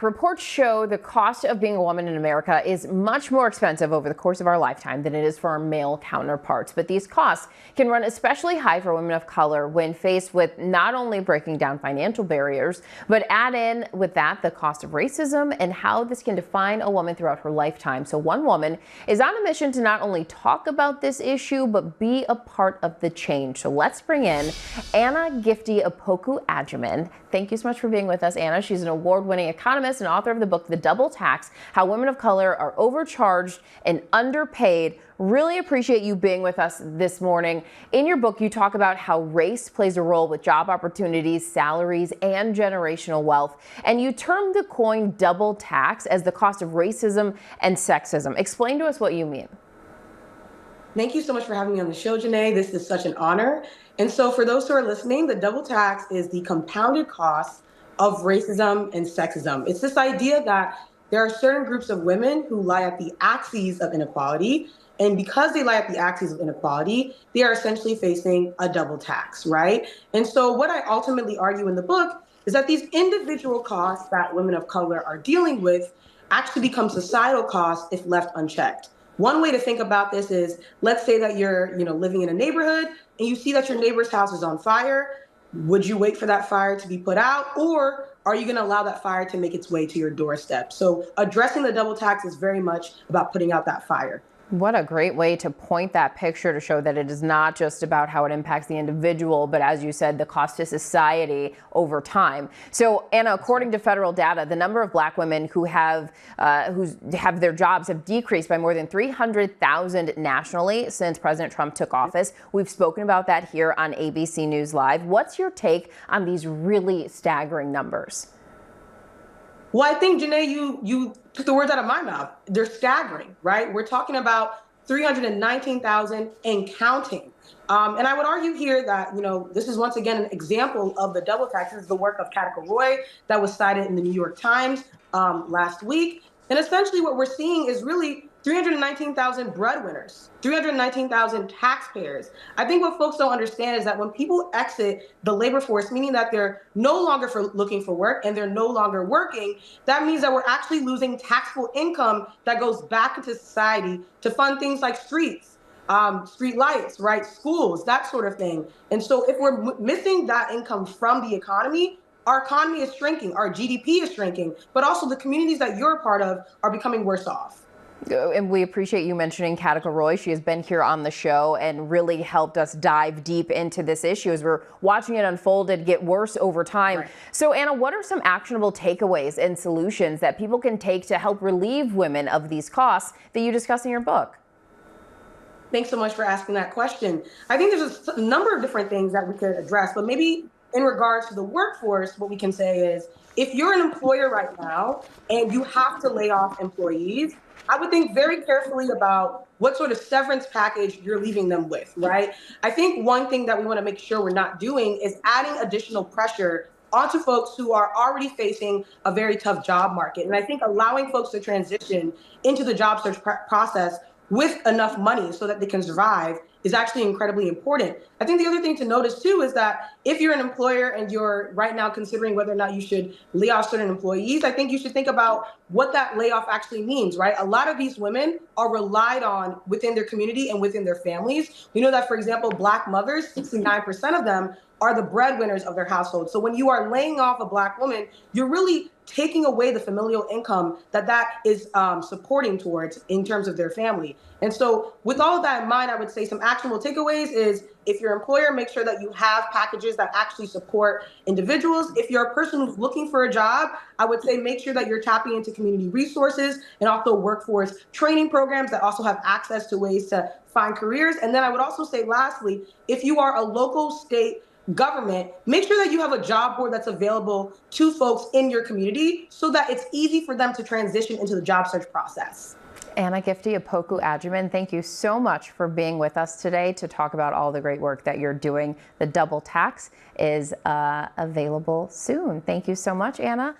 Reports show the cost of being a woman in America is much more expensive over the course of our lifetime than it is for our male counterparts. But these costs can run especially high for women of color when faced with not only breaking down financial barriers, but add in with that the cost of racism and how this can define a woman throughout her lifetime. So one woman is on a mission to not only talk about this issue, but be a part of the change. So let's bring in Anna Gifty Opoku-Agyemen. Thank you so much for being with us, Anna. She's an award-winning economist and author of the book, The Double Tax, How Women of Color Are Overcharged and Underpaid. Really appreciate you being with us this morning. In your book, you talk about how race plays a role with job opportunities, salaries, and generational wealth. And you term the coin double tax as the cost of racism and sexism. Explain to us what you mean. Thank you so much for having me on the show, Janae. This is such an honor. And so for those who are listening, the double tax is the compounded cost of racism and sexism. It's this idea that there are certain groups of women who lie at the axes of inequality. And because they lie at the axes of inequality, they are essentially facing a double tax, right? And so what I ultimately argue in the book is that these individual costs that women of color are dealing with actually become societal costs if left unchecked. One way to think about this is, let's say that you're living in a neighborhood and you see that your neighbor's house is on fire. Would you wait for that fire to be put out, or are you going to allow that fire to make its way to your doorstep? So addressing the double tax is very much about putting out that fire. What a great way to point that picture to show that it is not just about how it impacts the individual, but as you said, the cost to society over time. So, Anna, according to federal data, the number of Black women who have their jobs have decreased by more than 300,000 nationally since President Trump took office. We've spoken about that here on ABC News Live. What's your take on these really staggering numbers? Well, I think, Janae, you took the words out of my mouth. They're staggering, right? We're talking about 319,000 and counting. And I would argue here that, this is once again an example of the double tax. This is the work of Katika Roy that was cited in the New York Times last week. And essentially what we're seeing is really 319,000 breadwinners, 319,000 taxpayers. I think what folks don't understand is that when people exit the labor force, meaning that they're no longer looking for work and they're no longer working, that means that we're actually losing taxable income that goes back into society to fund things like streets, street lights, right, schools, that sort of thing. And so if we're missing that income from the economy, our economy is shrinking, our GDP is shrinking, but also the communities that you're a part of are becoming worse off. And we appreciate you mentioning Katika Roy. She has been here on the show and really helped us dive deep into this issue as we're watching it unfold and get worse over time. Right. So, Anna, what are some actionable takeaways and solutions that people can take to help relieve women of these costs that you discuss in your book? Thanks so much for asking that question. I think there's a number of different things that we could address, but maybe in regards to the workforce, what we can say is, if you're an employer right now and you have to lay off employees, I would think very carefully about what sort of severance package you're leaving them with, right? I think one thing that we want to make sure we're not doing is adding additional pressure onto folks who are already facing a very tough job market. And I think allowing folks to transition into the job search process with enough money so that they can survive is actually incredibly important. I think the other thing to notice too is that if you're an employer and you're right now considering whether or not you should lay off certain employees, I think you should think about what that layoff actually means, right? A lot of these women are relied on within their community and within their families. We know that, for example, Black mothers, 69% of them are the breadwinners of their household. So when you are laying off a Black woman, you're really taking away the familial income that is supporting towards in terms of their family. And so with all of that in mind, I would say some actionable takeaways is, if you're an employer, make sure that you have packages that actually support individuals. If you're a person who's looking for a job, I would say make sure that you're tapping into community resources and also workforce training programs that also have access to ways to find careers. And then I would also say, lastly, if you are a local, state, government, make sure that you have a job board that's available to folks in your community so that it's easy for them to transition into the job search process. Anna Gifty Opoku-Agyemen, thank you so much for being with us today to talk about all the great work that you're doing. The double tax is available soon. Thank you so much, Anna.